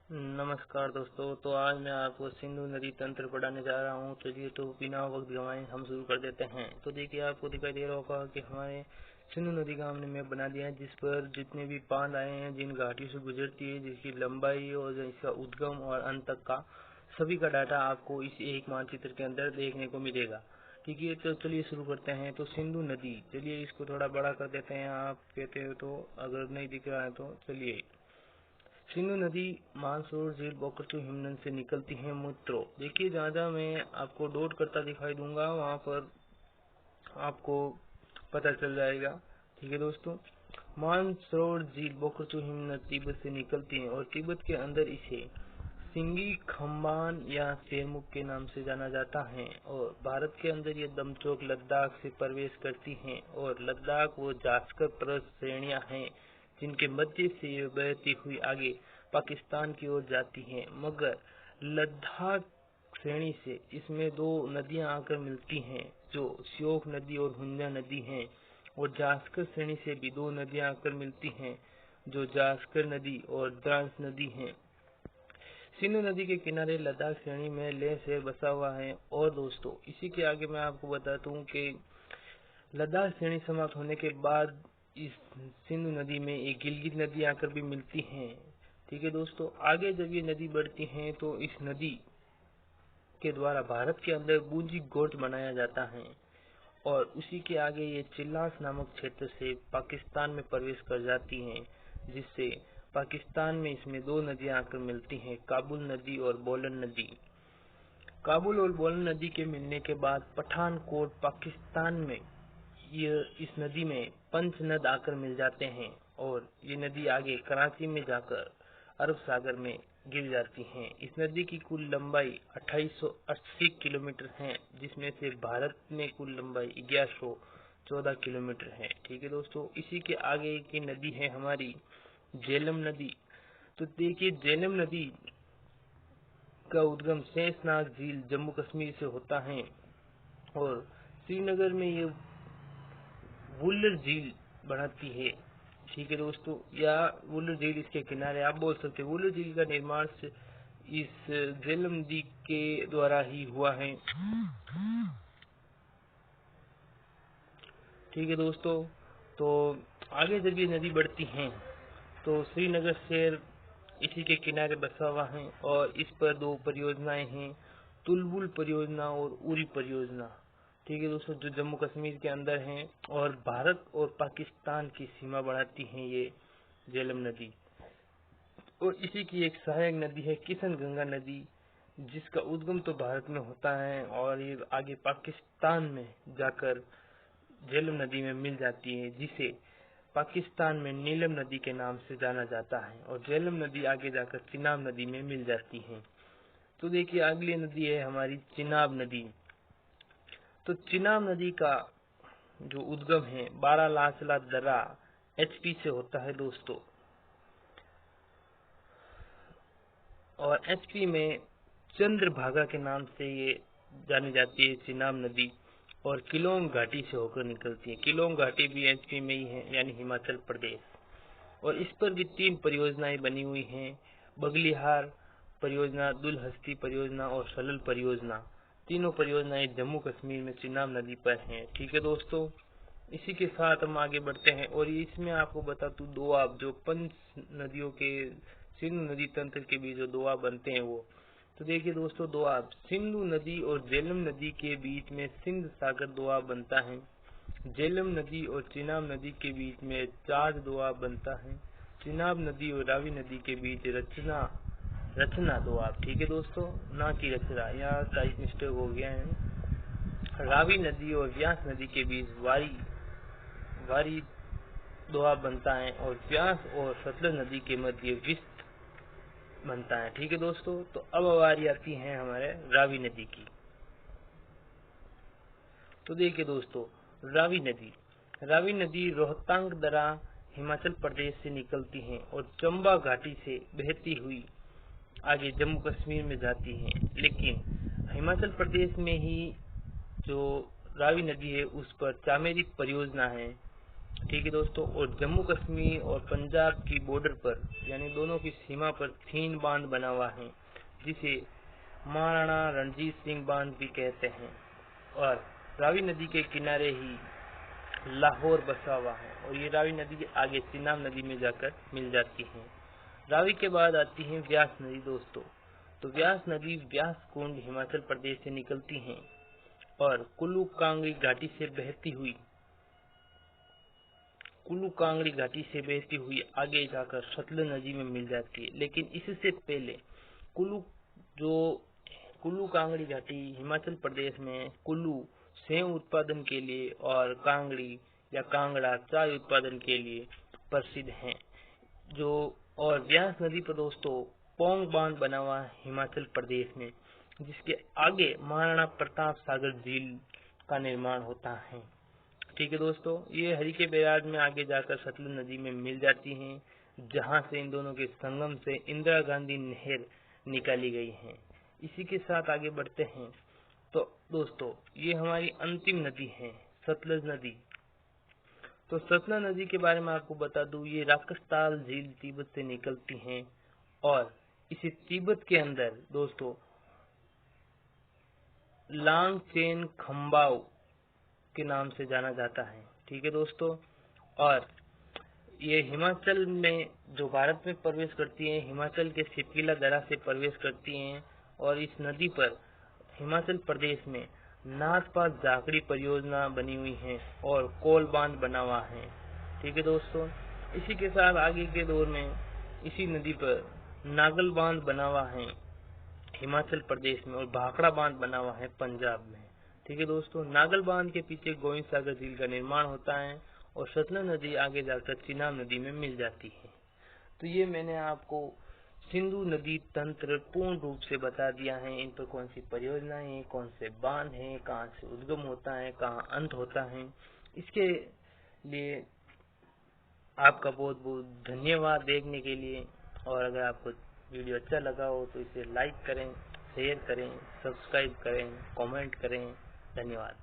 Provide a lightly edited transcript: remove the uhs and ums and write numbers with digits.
नमस्कार दोस्तों। तो आज मैं आपको सिंधु नदी तंत्र पढ़ाने जा रहा हूँ। चलिए तो बिना वक्त गंवाए हम शुरू कर देते हैं। तो देखिए, आपको दिखाई दे रहा होगा कि हमारे सिंधु नदी का हमने मैप बना दिया है, जिस पर जितने भी बांध आए हैं, जिन घाटियों से गुजरती है, जिसकी लंबाई और इसका उद्गम और अंत तक का सभी का डाटा आपको इस एक मानचित्र के अंदर देखने को मिलेगा। ठीक है, तो चलिए शुरू करते हैं। तो सिंधु नदी, चलिए इसको थोड़ा बड़ा कर देते हैं। आप कहते हो तो, अगर नहीं दिख रहा है तो चलिए। सिंधु नदी मानसरोवर झील बोकारो हिमनद से निकलती है। मित्रों देखिए, जहाँ जहाँ मैं आपको डॉट करता दिखाई दूंगा वहाँ पर आपको पता चल जाएगा। ठीक है दोस्तों, मानसरोवर झील बोकारो हिमनद तिब्बत से निकलती है और तिब्बत के अंदर इसे सिंगी खम्बान या सेरमुख के नाम से जाना जाता है। और भारत के अंदर ये दमचौक लद्दाख से प्रवेश करती हैं और लद्दाख व जास्कर पर्वत श्रेणियां हैं, जिनके मध्य से ये बहती हुई आगे पाकिस्तान की ओर जाती हैं। मगर लद्दाख श्रेणी से इसमें दो नदियां आकर मिलती हैं, जो श्योक नदी और हुंजा नदी हैं। और जास्कर श्रेणी से भी दो नदियां आकर मिलती हैं, जो जास्कर नदी और द्रास नदी हैं। सिंधु नदी के किनारे लद्दाख श्रेणी में लेह शहर बसा हुआ है। और दोस्तों, इसी के आगे मैं आपको बताता हूँ कि लद्दाख श्रेणी समाप्त होने के बाद इस सिंधु नदी में एक गिलगित नदी आकर भी मिलती है। ठीक है दोस्तों, आगे जब ये नदी बढ़ती है तो इस नदी के द्वारा भारत के अंदर बूंजी गोट बनाया जाता है और उसी के आगे ये चिल्लास नामक क्षेत्र से पाकिस्तान में प्रवेश कर जाती हैं, जिससे पाकिस्तान में इसमें दो नदियां आकर मिलती हैं, काबुल नदी और बोलन नदी। काबुल और बोलन नदी के मिलने के बाद पठानकोट पाकिस्तान में ये इस नदी में पंचनद आकर मिल जाते हैं और ये नदी आगे कराची में जाकर अरब सागर में गिर जाती हैं। इस नदी की कुल लंबाई 2880 किलोमीटर है, जिसमें से भारत में कुल लंबाई 1114 किलोमीटर है। ठीक है दोस्तों, इसी के आगे की नदी है हमारी झेलम नदी। तो देखिए, झेलम नदी का उद्गम शेषनाग झील जम्मू कश्मीर से होता है और श्रीनगर में ये वुल्लर झील बनाती है। ठीक है दोस्तों, या वुल्लर झील इसके किनारे आप बोल सकते हैं। वुल्लर झील का निर्माण इस झेलम नदी के द्वारा ही हुआ है। ठीक है दोस्तों, तो आगे जब ये नदी बढ़ती है तो श्रीनगर शहर इसी के किनारे बसा हुआ है और इस पर दो परियोजनाएं हैं, तुलबुल परियोजना और उरी परियोजना। ठीक है दोस्तों, जो जम्मू कश्मीर के अंदर हैं और भारत और पाकिस्तान की सीमा बढ़ाती हैं ये झेलम नदी। और इसी की एक सहायक नदी है किशन गंगा नदी, जिसका उद्गम तो भारत में होता है और ये आगे पाकिस्तान में जाकर झेलम नदी में मिल जाती है, जिसे पाकिस्तान में नीलम नदी के नाम से जाना जाता है। और झेलम नदी आगे जाकर चिनाब नदी में मिल जाती है। तो देखिए, अगली नदी है हमारी चिनाब नदी। तो चिनाब नदी का जो उद्गम है बारालाचला दर्रा एचपी से होता है दोस्तों। और एचपी में चंद्रभागा के नाम से ये जानी जाती है चिनाब नदी और किलोंग घाटी से होकर निकलती है। किलोंग घाटी भी एचपी में ही है, यानी हिमाचल प्रदेश। और इस पर भी तीन परियोजनाएं बनी हुई हैं, बगलिहार परियोजना, दुलहस्ती परियोजना और सलल परियोजना। तीनों परियोजनाएं जम्मू कश्मीर में चिनाब नदी पर हैं। ठीक है दोस्तों, इसी के साथ हम आगे बढ़ते हैं और इसमें आपको बता दूं दोआब, जो पंच नदियों के सिंधु नदी तंत्र के बीच जो दोआब बनते हैं वो। तो देखिए दोस्तों, दोआब सिंधु नदी और झेलम नदी के बीच में सिंध सागर दोआब बनता है। झेलम नदी और चिनाब नदी के बीच में चार दोआब बनता है। चिनाब नदी और रावी नदी के बीच रचना दोआब। ठीक है दोस्तों, ना की रचना, यहाँ टाइप मिस्टेक हो गया है। रावी नदी और व्यास नदी के बीच वारी दोआब बनता है और व्यास और सतलज नदी के मध्य विस्त बनता है। ठीक है दोस्तों, तो अब बारी आती है हमारे रावी नदी की। तो देखिए दोस्तों, रावी नदी रोहतांग दर्रा हिमाचल प्रदेश से निकलती है और चंबा घाटी से बहती हुई आगे जम्मू कश्मीर में जाती है। लेकिन हिमाचल प्रदेश में ही जो रावी नदी है उस पर चामेरी परियोजना है, ठीक है दोस्तों। और जम्मू कश्मीर और पंजाब की बॉर्डर पर यानी दोनों की सीमा पर 3 बांध बना हुआ है, जिसे महाराणा रणजीत सिंह बांध भी कहते हैं। और रावी नदी के किनारे ही लाहौर बसा हुआ है, और ये रावी नदी के आगे चिनाब नदी में जाकर मिल जाती है। रावी के बाद आती है व्यास नदी दोस्तों। तो व्यास नदी व्यास कुंड हिमाचल प्रदेश से निकलती है और कुल्लू कांगड़ी घाटी से बहती हुई आगे जाकर सतलुज नदी में मिल जाती है। लेकिन इससे पहले कुल्लू कांगड़ी घाटी हिमाचल प्रदेश में कुल्लू सेव उत्पादन के लिए और कांगड़ी या कांगड़ा चाय उत्पादन के लिए प्रसिद्ध है। और व्यास नदी पर दोस्तों पोंग बांध बना हुआ है हिमाचल प्रदेश में, जिसके आगे महाराणा प्रताप सागर झील का निर्माण होता है। ठीक है दोस्तों, ये हरिके बैराज में आगे जाकर सतलुज नदी में मिल जाती हैं, जहां से इन दोनों के संगम से इंदिरा गांधी नहर निकाली गई है। इसी के साथ आगे बढ़ते हैं। तो दोस्तों ये हमारी अंतिम नदी है सतलुज नदी। तो सतलुज नदी के बारे में आपको बता दूं, ये राकसताल झील तिब्बत से निकलती है और इसे तिब्बत के अंदर दोस्तों लांगचेन खम्बाओ के नाम से जाना जाता है। ठीक है दोस्तों, और ये हिमाचल में जो भारत में प्रवेश करती है, हिमाचल के सिपकिला दर्रा से प्रवेश करती हैं। और इस नदी पर हिमाचल प्रदेश में नाथपाल जाखड़ी परियोजना बनी हुई है और कोल बांध बना हुआ है। ठीक है दोस्तों, इसी के साथ आगे के दौर में इसी नदी पर नागल बांध बना हुआ है हिमाचल प्रदेश में और भाखड़ा बांध बना हुआ है पंजाब में। ठीक है दोस्तों, नागल बांध के पीछे गोविंद सागर झील का निर्माण होता है और सतलुज नदी आगे जाकर चिनाब नदी में मिल जाती है। तो ये मैंने आपको सिंधु नदी तंत्र पूर्ण रूप से बता दिया है। इन पर कौन सी परियोजनाएं हैं, कौन से बांध हैं, कहाँ से उद्गम होता है, कहाँ अंत होता है। इसके लिए आपका बहुत बहुत धन्यवाद देखने के लिए। और अगर आपको वीडियो अच्छा लगा हो तो इसे लाइक करें, शेयर करें, सब्सक्राइब करें, कमेंट करें। धन्यवाद।